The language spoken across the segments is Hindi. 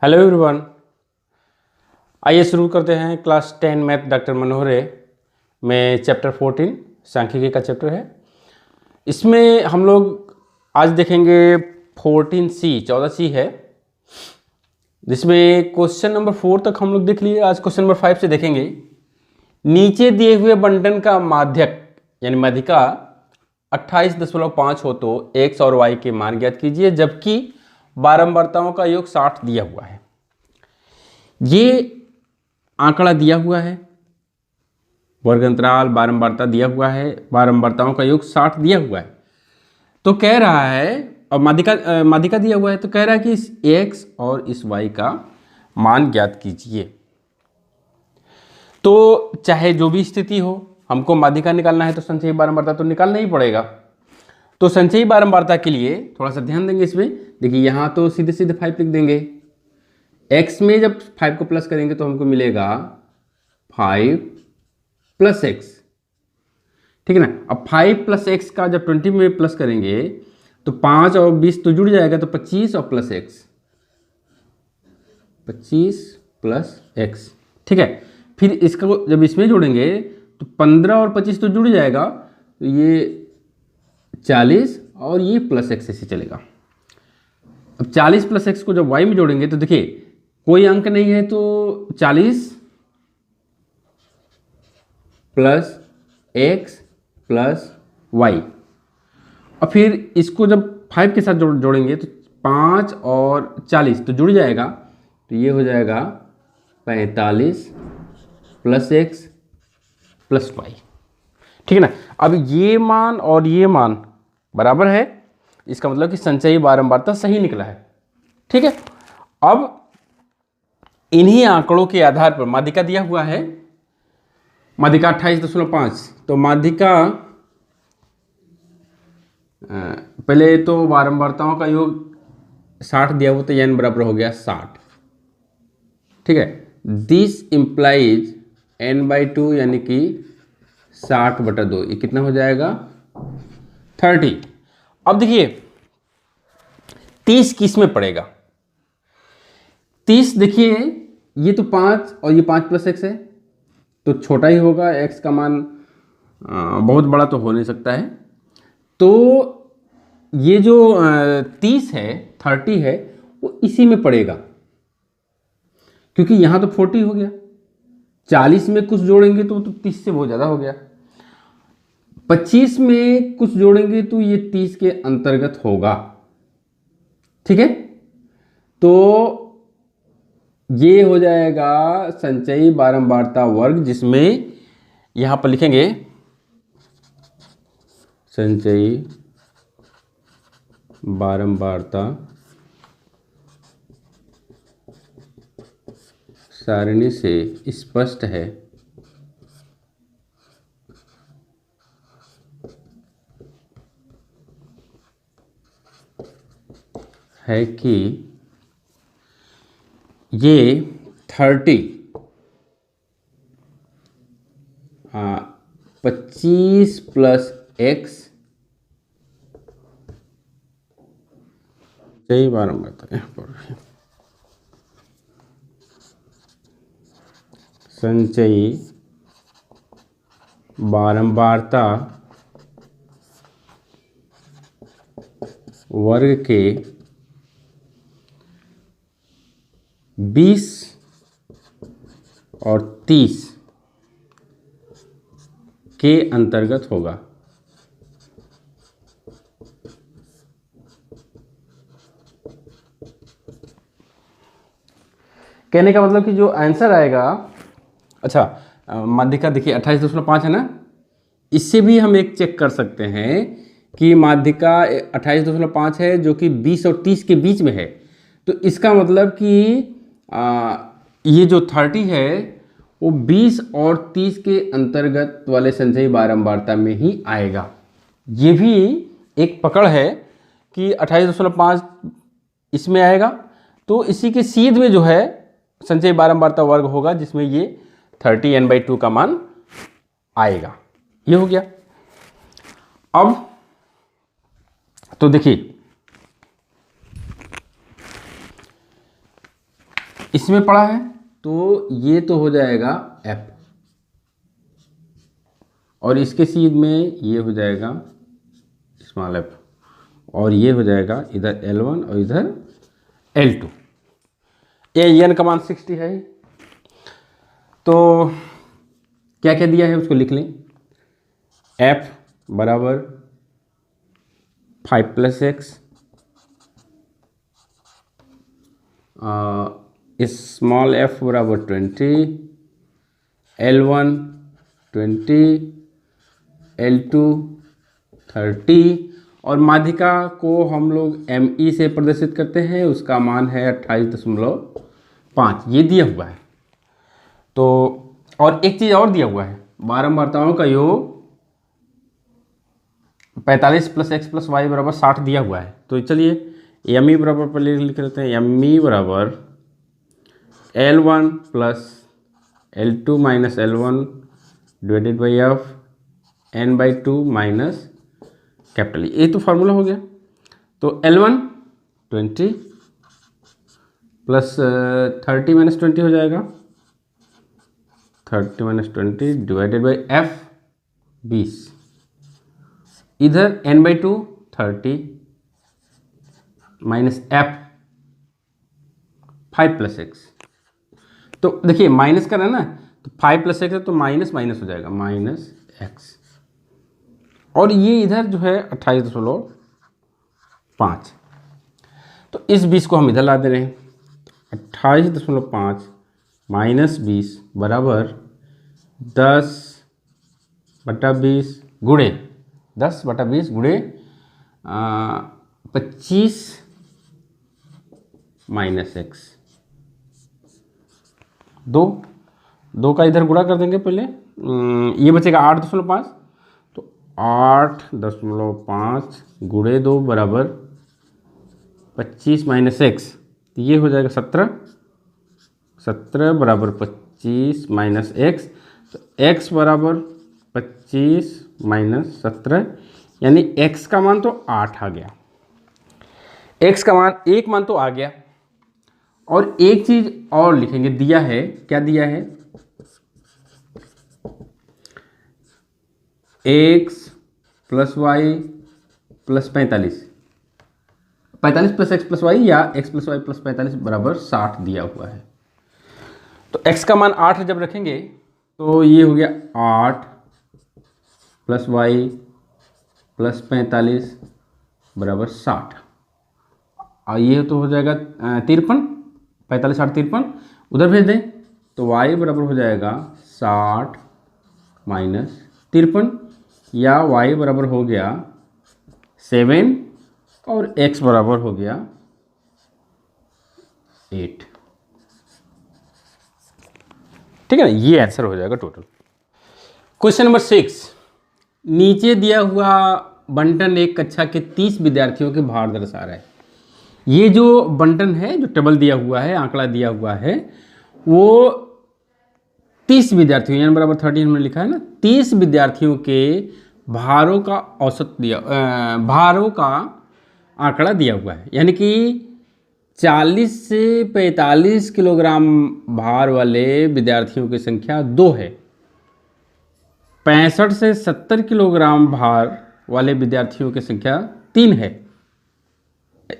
Hello everyone. आइए शुरू करते हैं क्लास 10 मैथ डॉक्टर मनोहर में चैप्टर 14 सांख्यिकी का चैप्टर है। इसमें हम लोग आज देखेंगे 14C है, जिसमें क्वेश्चन नंबर 4 तक हम लोग देख लिए। आज क्वेश्चन नंबर 5 से देखेंगे। नीचे दिए हुए बंटन का माध्यक यानी माध्यिका 28.5 हो तो x और y के मान ज्ञात कीजिए, जबकि बारंबारताओं का योग 60 दिया हुआ है। ये आंकड़ा दिया हुआ है, वर्ग अंतराल बारंबारता दिया हुआ है, बारंबारताओं का योग 60 दिया हुआ है। तो कह रहा है, और माध्यिका दिया हुआ है, तो कह रहा है कि इस x और इस y का मान ज्ञात कीजिए। तो चाहे जो भी स्थिति हो, हमको माध्यिका निकालना है तो संचयी बारंबारता तो निकालना ही पड़ेगा। तो संचयी बारंबारता के लिए थोड़ा सा ध्यान देंगे इसमें। देखिए यहाँ तो सीधे सीधे 5 लिख देंगे। x में जब 5 को प्लस करेंगे तो हमको मिलेगा 5 + x, ठीक है ना। अब 5 + x का जब 20 में प्लस करेंगे तो 5 और 20 तो जुड़ जाएगा, तो 25 और प्लस x, 25 + x, ठीक है। फिर इसका जब इसमें जोड़ेंगे तो 15 और 25 तो जुड़ जाएगा, तो ये 40 और ये प्लस x ऐसे चलेगा। अब 40 + x को जब y में जोड़ेंगे तो देखिए कोई अंक नहीं है, तो 40 + x + y। और फिर इसको जब 5 के साथ जोड़ेंगे तो 5 और 40 तो जुड़ जाएगा, तो ये हो जाएगा 45 + x + y, ठीक है ना। अब ये मान और ये मान बराबर है, इसका मतलब कि संचयी बारंबारता सही निकला है, ठीक है। अब इन्हीं आंकड़ों के आधार पर माध्यिका दिया हुआ है, माध्यिका 28.5। तो माध्यिका पहले तो बारंबारताओं का योग 60 दिया हुआ, तो n बराबर हो गया 60, ठीक है। दिस इंप्लाइज n/2 यानी कि 60/2, ये कितना हो जाएगा 30। अब देखिए 30 किस में पड़ेगा। 30 देखिए ये तो 5 और ये 5 + x है, तो छोटा ही होगा, x का मान बहुत बड़ा तो हो नहीं सकता है। तो ये जो 30 है 30 है वो इसी में पड़ेगा, क्योंकि यहाँ तो 40 हो गया, 40 में कुछ जोड़ेंगे तो 30 से बहुत ज़्यादा हो गया, 25 में कुछ जोड़ेंगे तो ये 30 के अंतर्गत होगा, ठीक है। तो ये हो जाएगा संचयी बारंबारता वर्ग, जिसमें यहां पर लिखेंगे संचयी बारंबारता सारणी से स्पष्ट है कि ये 30 25 + x सही बारंबारता, यहाँ पर संचयी बारंबारता वर्ग के 20 और 30 के अंतर्गत होगा। कहने का मतलब कि जो आंसर आएगा, अच्छा माध्यिका देखिए 28.5 है ना, इससे भी हम एक चेक कर सकते हैं कि माध्यिका 28.5 है, जो कि 20 और 30 के बीच में है। तो इसका मतलब कि ये जो 30 है वो 20 और 30 के अंतर्गत वाले संचयी बारंबारता में ही आएगा। ये भी एक पकड़ है कि 28.5 इसमें आएगा, तो इसी के सीध में जो है संचयी बारंबारता वर्ग होगा, जिसमें ये 30 n/2 का मान आएगा। ये हो गया। अब तो देखिए इसमें पड़ा है तो ये तो हो जाएगा f, और इसके सीध में ये हो जाएगा स्मॉल f, और ये हो जाएगा इधर L1 और इधर L2। ये n का मान 60 है। तो क्या क्या दिया है उसको लिख लें। f बराबर 5 + x, स्मॉल f बराबर 20, L1 20, L2 30, और माध्यिका को हम लोग ME से प्रदर्शित करते हैं, उसका मान है 28.5, ये दिया हुआ है। तो और एक चीज़ और दिया हुआ है, बारंबारताओं का योग 45 + x + y बराबर 60 दिया हुआ है। तो चलिए ME बराबर पहले लिख लेते हैं। ME बराबर L1 + L2 - L1 divided by f n/2 minus capital E। ये तो फार्मूला हो गया। तो L1 20 + 30 - 20 हो जाएगा 30 - 20 डिवाइडेड बाई f 20, इधर n/2 30 माइनस f 5 + x। तो देखिए माइनस कर रहा है ना, तो 5 + x है तो माइनस माइनस हो जाएगा -x, और ये इधर जो है 28.5। तो इस 20 को हम इधर ला दे रहे हैं। 28.5 - 20 बराबर 10/20 गुणे 10/20 गुणे 25 - x। 2 का इधर गुणा कर देंगे पहले, ये बचेगा 8.5, तो 8.5 गुणे 2 बराबर 25 - x, तो ये हो जाएगा 17 बराबर 25 - x। तो x बराबर 25 - 17, यानी x का मान तो 8 आ गया। x का मान एक मान तो आ गया। और एक चीज और लिखेंगे, दिया है, क्या दिया है, x + y + 45, 45 + x + y या x + y + 45 बराबर 60 दिया हुआ है। तो x का मान 8 जब रखेंगे तो ये हो गया 8 + y + 45 बराबर 60, और ये तो हो जाएगा 53, 45 8 53, उधर भेज दें तो y बराबर हो जाएगा 60 - 53, या y बराबर हो गया 7 और x बराबर हो गया 8। ठीक है ना, ये आंसर हो जाएगा टोटल। क्वेश्चन नंबर 6, नीचे दिया हुआ बंटन एक कक्षा के 30 विद्यार्थियों के भार दर्शा रहा है। ये जो बंटन है, जो टेबल दिया हुआ है, आंकड़ा दिया हुआ है, वो 30 विद्यार्थियों, यानी बराबर 30 में लिखा है ना, 30 विद्यार्थियों के भारों का औसत दिया, भारों का आंकड़ा दिया हुआ है। यानी कि 40 से 45 किलोग्राम भार वाले विद्यार्थियों की संख्या 2 है, 65 से 70 किलोग्राम भार वाले विद्यार्थियों की संख्या 3 है।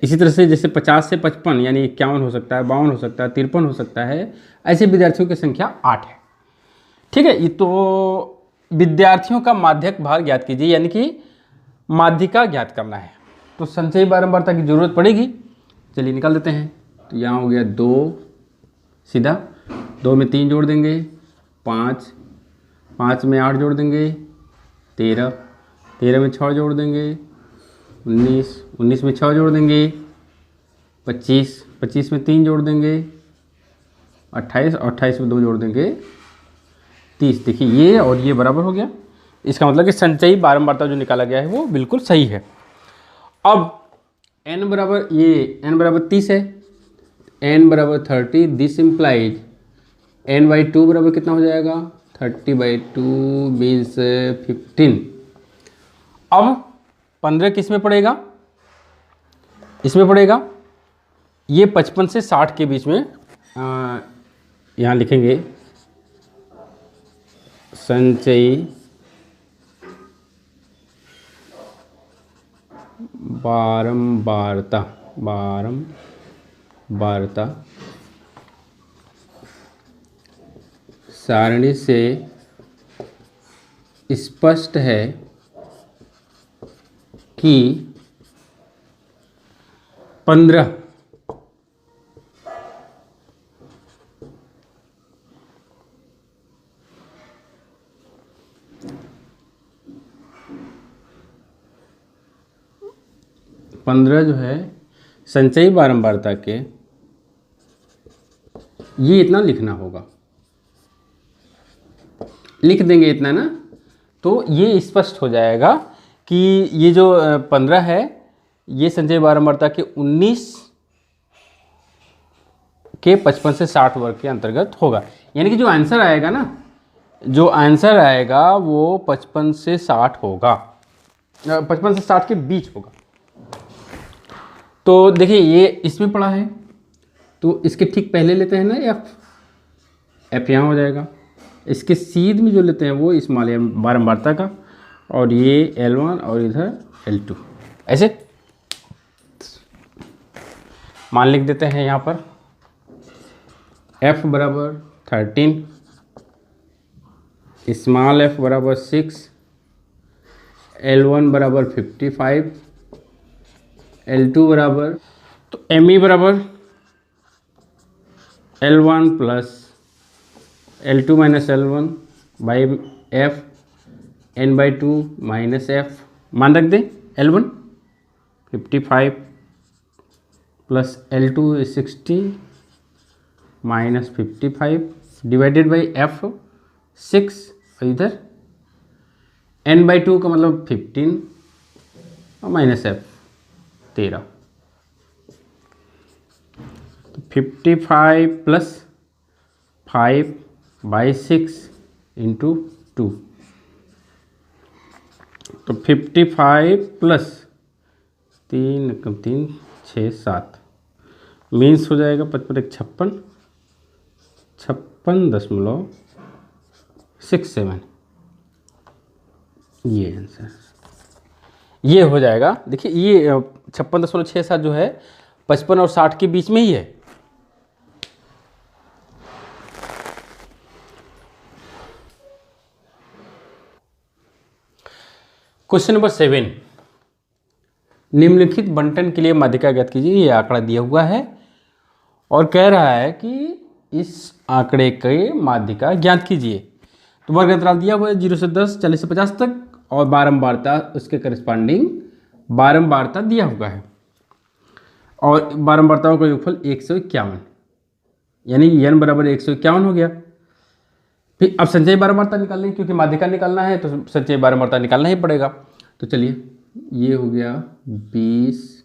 इसी तरह से जैसे 50 से 55 यानी 51 हो सकता है, 52 हो सकता है, 53 हो सकता है, ऐसे विद्यार्थियों की संख्या 8 है। ठीक है, ये तो विद्यार्थियों का माध्यक भार ज्ञात कीजिए, यानी कि माध्यिका ज्ञात करना है। तो संचयी बारंबारता की जरूरत पड़ेगी। चलिए निकाल देते हैं। तो यहाँ हो गया 2 सीधा, 2 में 3 जोड़ देंगे 5, 5 में 8 जोड़ देंगे 13, 13 में 6 जोड़ देंगे 19, 19 में 6 जोड़ देंगे 25, 25 में 3 जोड़ देंगे 28, 28 में 2 जोड़ देंगे 30। देखिए ये और ये बराबर हो गया। इसका मतलब कि संचयी बारंबारता जो निकाला गया है वो बिल्कुल सही है। अब n बराबर, ये n बराबर 30 है, n बराबर 30, दिस इम्प्लाइज n/2 बराबर कितना हो जाएगा 30/2 मीन्स 15। अब 15 किस में पड़ेगा, इसमें पड़ेगा, ये 55 से 60 के बीच में यहाँ लिखेंगे संचयी बारंबारता सारणी से स्पष्ट है कि 15 जो है संचयी बारंबारता के, ये इतना लिखना होगा, लिख देंगे इतना ना, तो ये स्पष्ट हो जाएगा कि ये जो 15 है ये संचयी बारंबारता के 19 के 55 से 60 वर्ग के अंतर्गत होगा। यानी कि जो आंसर आएगा ना, जो आंसर आएगा वो 55 से 60 होगा, 55 से 60 के बीच होगा। तो देखिए ये इसमें पड़ा है, तो इसके ठीक पहले लेते हैं ना एफ यहाँ हो जाएगा। इसके सीध में जो लेते हैं वो स्मॉल एम बारंबारता का, और ये L1 और इधर L2, ऐसे मान लिख देते हैं यहाँ पर। F बराबर 13, स्मॉल f बराबर 6, L1 बराबर 55, L2 बराबर, तो ME बराबर L1 plus L2 minus L1 by F n/2 minus F, मान रख दें L1 55 plus L2 60 minus 55 divided by F 6, इधर n/2 का मतलब 15 और माइनस F 13, तो 55 प्लस 5/6 इंटू 2, तो 55 प्लस 3 6 7 मीन्स हो जाएगा 55 56.67, ये आंसर ये हो जाएगा। देखिए ये 56.67 जो है 55 और 60 के बीच में ही है। क्वेश्चन नंबर 7, निम्नलिखित बंटन के लिए माध्यिका ज्ञात कीजिए। ये आंकड़ा दिया हुआ है और कह रहा है कि इस आंकड़े के माध्यिका ज्ञात कीजिए। तो वर्ग अंतराल दिया हुआ है 0 से 10, 40 से 50 तक, और बारंबारता उसके करस्पॉन्डिंग बारंबारता दिया हुआ है, और बारंबारताओं का योगफल 151, यानी n बराबर 151 हो गया। फिर अब संचयी बारंबारता निकालनी, क्योंकि माध्यिका निकालना है तो संचयी बारंबारता निकालना ही पड़ेगा। तो चलिए ये हो गया 20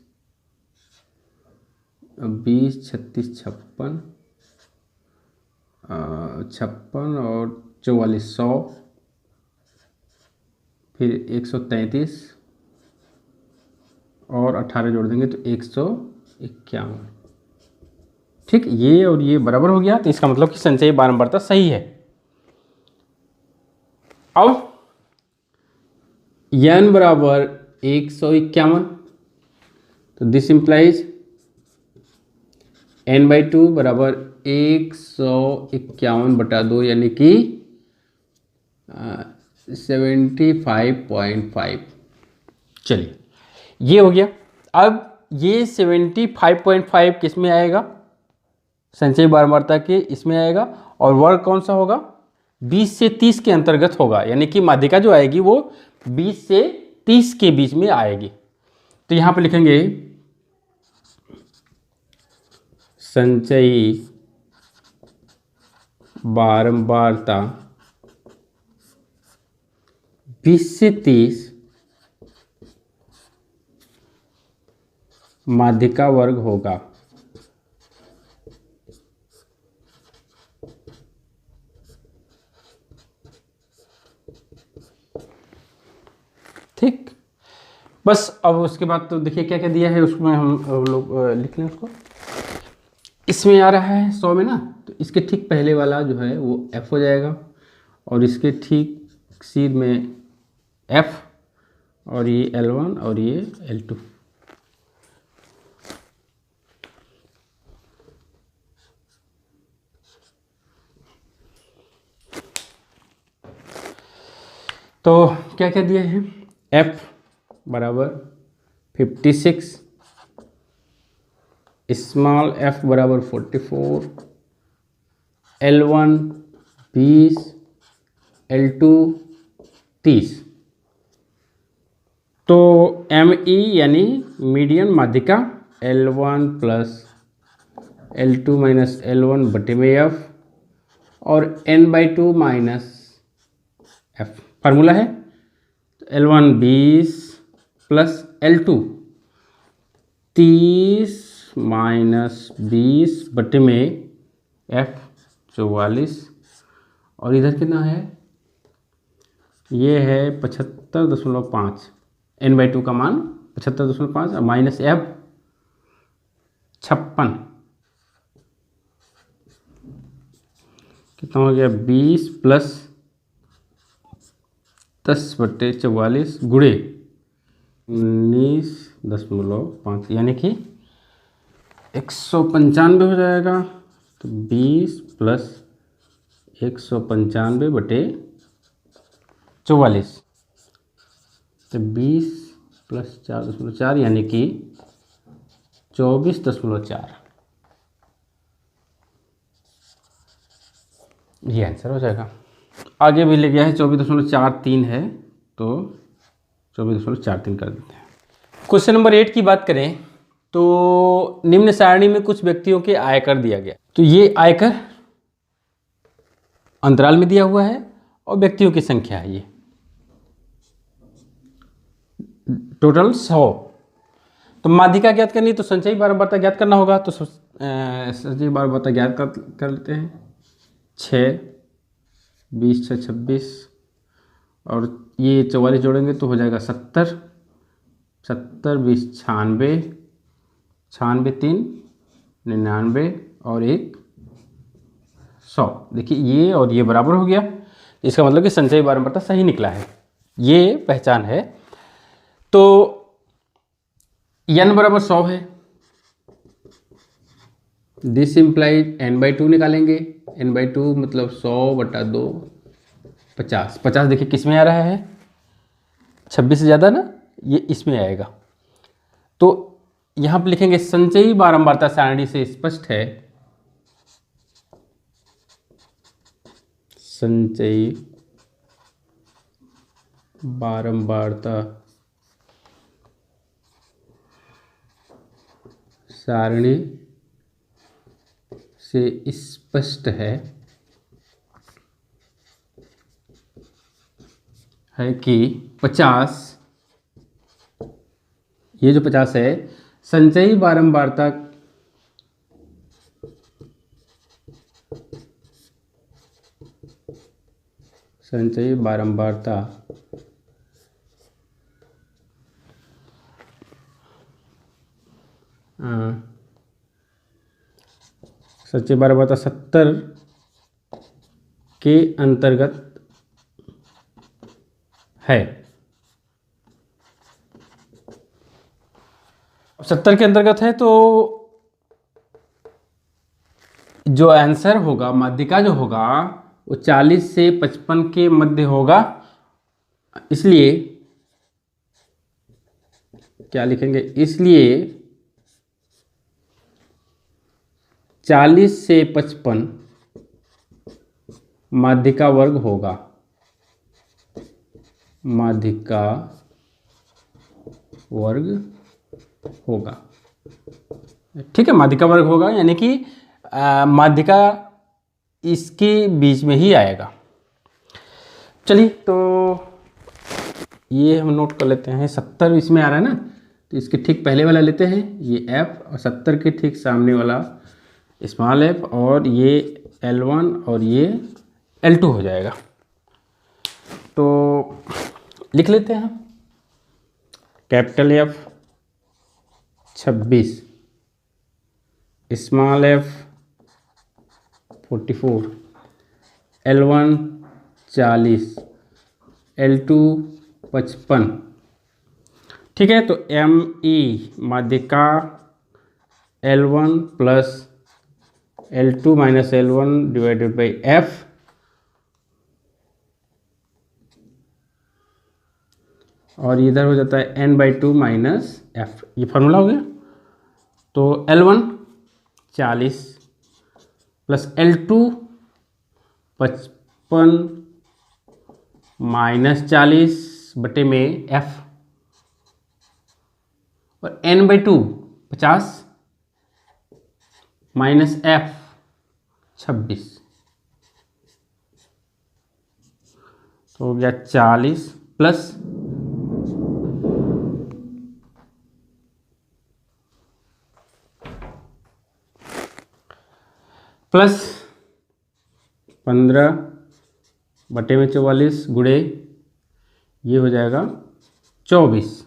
36 56 56 और 44 100, फिर 133 और 18 जोड़ देंगे तो 151। ठीक, ये और ये बराबर हो गया, तो इसका मतलब कि संचयी बारंबारता सही है। अब n बराबर 151, तो दिस इंप्लाइज n/2 बराबर 151/2, यानी कि 75.5। चलिए ये हो गया। अब ये 75.5 किस में आएगा? संचयी बारंबारता के इसमें आएगा, और वर्ग कौन सा होगा? 20 से 30 के अंतर्गत होगा, यानी कि माध्यिका जो आएगी वो 20 से 30 के बीच में आएगी। तो यहां पे लिखेंगे संचयी बारंबारता 20 से 30 माध्यिका वर्ग होगा। ठीक, बस अब उसके बाद तो देखिए क्या क्या दिया है उसमें हम लोग लिख लें उसको। इसमें आ रहा है 100 में ना, तो इसके ठीक पहले वाला जो है वो F हो जाएगा, और इसके ठीक सीध में F, और ये L1 और ये L2। तो क्या क्या दिए हैं, F बराबर 56, स्मॉल f बराबर 44, L1 20, L2 30। तो ME यानी मीडियन माध्यिका L1 plus L2 minus L1 बटे में F, और N/2 माइनस F फार्मूला है। तो L1 20 प्लस L2 30 माइनस 20 बटे में F 44, और इधर कितना है, ये है 75.5, N/2 का मान 75.5 और माइनस F 56, कितना हो गया 20 प्लस 10/44 गुणे 19.5, यानी कि 195 हो जाएगा। तो 20 प्लस 195/44, तो 20 प्लस 4.4 यानी कि 24.4, ये आंसर हो जाएगा। आगे भी ले गया है 24.43 है, तो 24.43 कर देते हैं। क्वेश्चन नंबर 8 की बात करें तो निम्न सारणी में कुछ व्यक्तियों के आयकर दिया गया। तो ये आयकर अंतराल में दिया हुआ है और व्यक्तियों की संख्या है, ये टोटल 100। तो माध्यिका ज्ञात करनी, तो संचयी बारंबारता ज्ञात करना होगा। तो संचयी बारंबारता ज्ञात कर लेते हैं। 6 20 6 26, और ये 44 जोड़ेंगे तो हो जाएगा 70, 70 20 96, 96 3 99, और 1 100। देखिए ये और ये बराबर हो गया, इसका मतलब कि संचयी बारंबारता सही निकला है, ये पहचान है। तो n बराबर 100 है, दिस इम्प्लाइड N/2 निकालेंगे। N/2 मतलब 100/2 50। 50 देखिए किस में आ रहा है, 26 से ज़्यादा ना, ये इसमें आएगा। तो यहाँ पर लिखेंगे संचयी बारंबारता सारणी से स्पष्ट है, संचयी बारंबारता सारणी से स्पष्ट है कि 50, ये जो 50 है संचयी बारंबारता संचयी बारंबारता संचयी बारंबारता 70 के अंतर्गत है। 70 के अंतर्गत है, तो जो आंसर होगा माध्यिका जो होगा वो 40 से 55 के मध्य होगा। इसलिए क्या लिखेंगे, इसलिए 40 से 55 माध्यिका वर्ग होगा, माध्यिका वर्ग होगा। ठीक है, माध्यिका वर्ग होगा, यानी कि माध्यिका इसके बीच में ही आएगा। चलिए, तो ये हम नोट कर लेते हैं। 70 इसमें आ रहा है ना, तो इसके ठीक पहले वाला लेते हैं, ये F, और 70 के ठीक सामने वाला स्मॉल f, और ये L1 और ये L2 हो जाएगा। तो लिख लेते हैं, capital F 26, small F 44, L1 40, L2 55। ठीक है, तो ME माध्यिका L1 plus L2 minus L1 divided by F, और इधर हो जाता है N/2 माइनस F। ये फार्मूला हो गया। तो L1 40 प्लस L2 55 माइनस 40 बटे में F, और N/2 50 माइनस F 26, तो हो गया 40 प्लस प्लस 15 बटे में 44 गुणे ये हो जाएगा 24।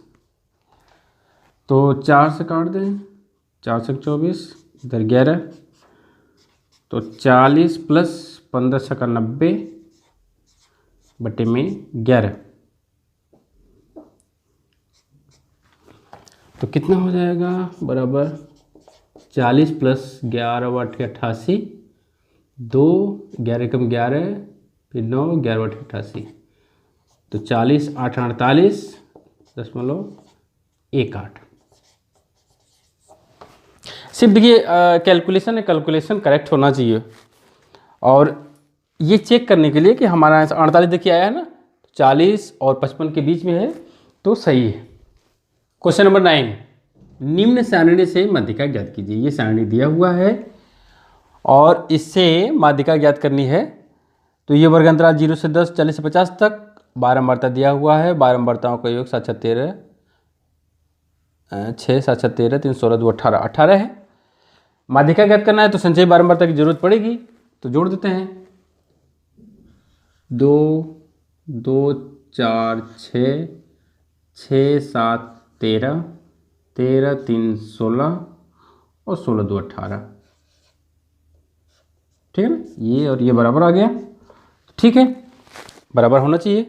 तो 4 से काट दें, 4 से 24, इधर 11, तो 40 प्लस 15 छक्का 90 बटे में 11, तो कितना हो जाएगा बराबर 40 प्लस 11 बटे 88, 2 11 कम 11, फिर 9 11 बटे 88, तो 40 8 48.18। सिर्फ देखिए कैलकुलेशन है, कैलकुलेशन करेक्ट होना चाहिए। और ये चेक करने के लिए कि हमारा 48 देखिए आया है ना, 40 और 55 के बीच में है, तो सही है। क्वेश्चन नंबर 9, निम्न सारणी से माध्यिका ज्ञात कीजिए। ये सारणी दिया हुआ है और इससे माध्यिका ज्ञात करनी है। तो ये वर्ग अंतराल 0 से 10, 40 से 50 तक, बारंबारता दिया हुआ है। बारंबारताओं का योग 7 13 6 7 13 3 16 2 18 18 है। माध्यिका ज्ञात करना है तो संचयी बारंबारता की जरूरत पड़ेगी, तो जोड़ देते हैं। 2 2 4 6 6 7 13 13 3 16 और 16 2 18। ठीक है ना, ये और ये बराबर आ गया। ठीक है, बराबर होना चाहिए।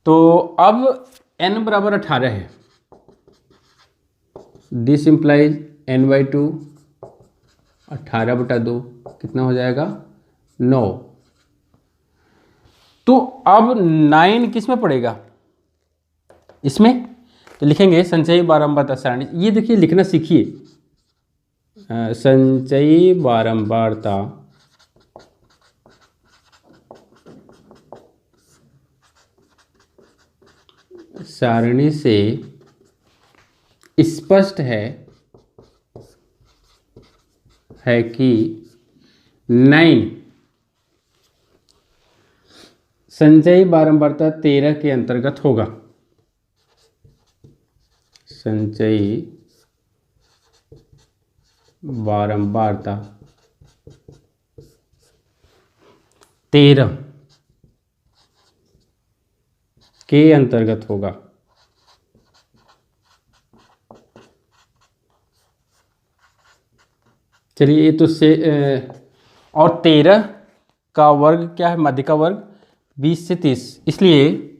तो अब n बराबर 18 है, दिस इम्प्लाइज n/2, 18/2 कितना हो जाएगा 9। तो अब 9 किस में पड़ेगा, इसमें। तो लिखेंगे संचयी बारंबारता सारणी। ये देखिए लिखना सीखिए, संचयी बारंबारता सारणी से स्पष्ट है कि 9 संचयी बारंबारता 13 के अंतर्गत होगा। संचयी बारंबारता 13 के अंतर्गत होगा। चलिए ये तो से और 13 का वर्ग क्या है, माध्यिका वर्ग 20 से 30, इसलिए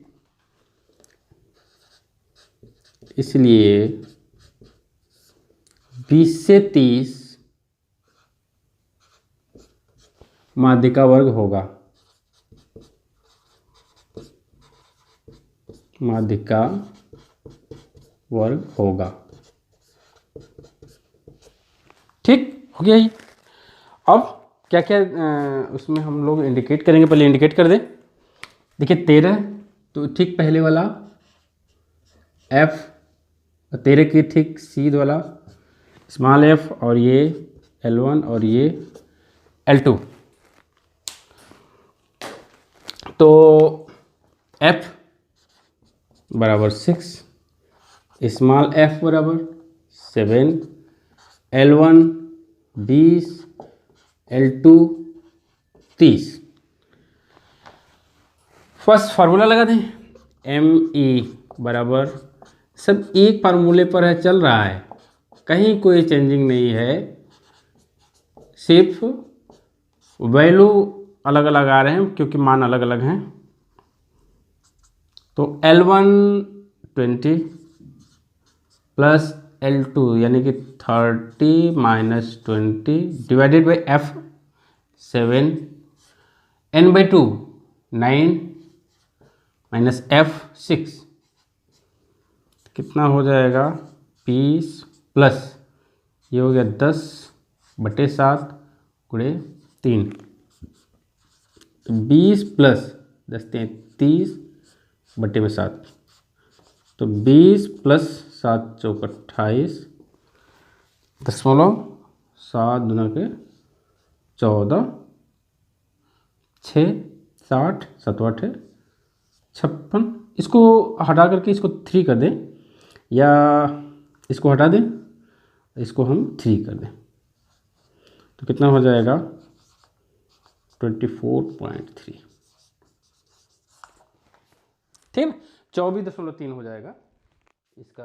20 से 30 माध्यिका वर्ग होगा। माध्यिका वर्ग होगा। ठीक हो गया। ये अब क्या क्या उसमें हम लोग इंडिकेट करेंगे, पहले इंडिकेट कर दें। देखिए 13, तो ठीक पहले वाला F, 13 की ठीक सीध वाला स्मॉल f, और ये L1 और ये L2। तो F बराबर 6, स्मॉल f बराबर 7, L1 20, L2 30। फर्स्ट फार्मूला लगा दें, ME बराबर, सब एक फार्मूले पर है, चल रहा है, कहीं कोई चेंजिंग नहीं है। सिर्फ वैल्यू अलग अलग आ रहे हैं क्योंकि मान अलग अलग हैं। तो L1 20 प्लस L2 यानी कि 30 minus 20 divided by F 7, n/2 9 minus F 6 कितना हो जाएगा 20 प्लस ये हो गया 10/7 गुणे 3, 20 प्लस 10 30/7, तो 20 प्लस 7 चौक 28 .7 दूना के 14 6 60 7 8 56। इसको हटा करके इसको 3 कर दें या इसको हटा दें, इसको हम 3 कर दें तो कितना हो जाएगा 24.3। ठीक, 24.3 हो जाएगा इसका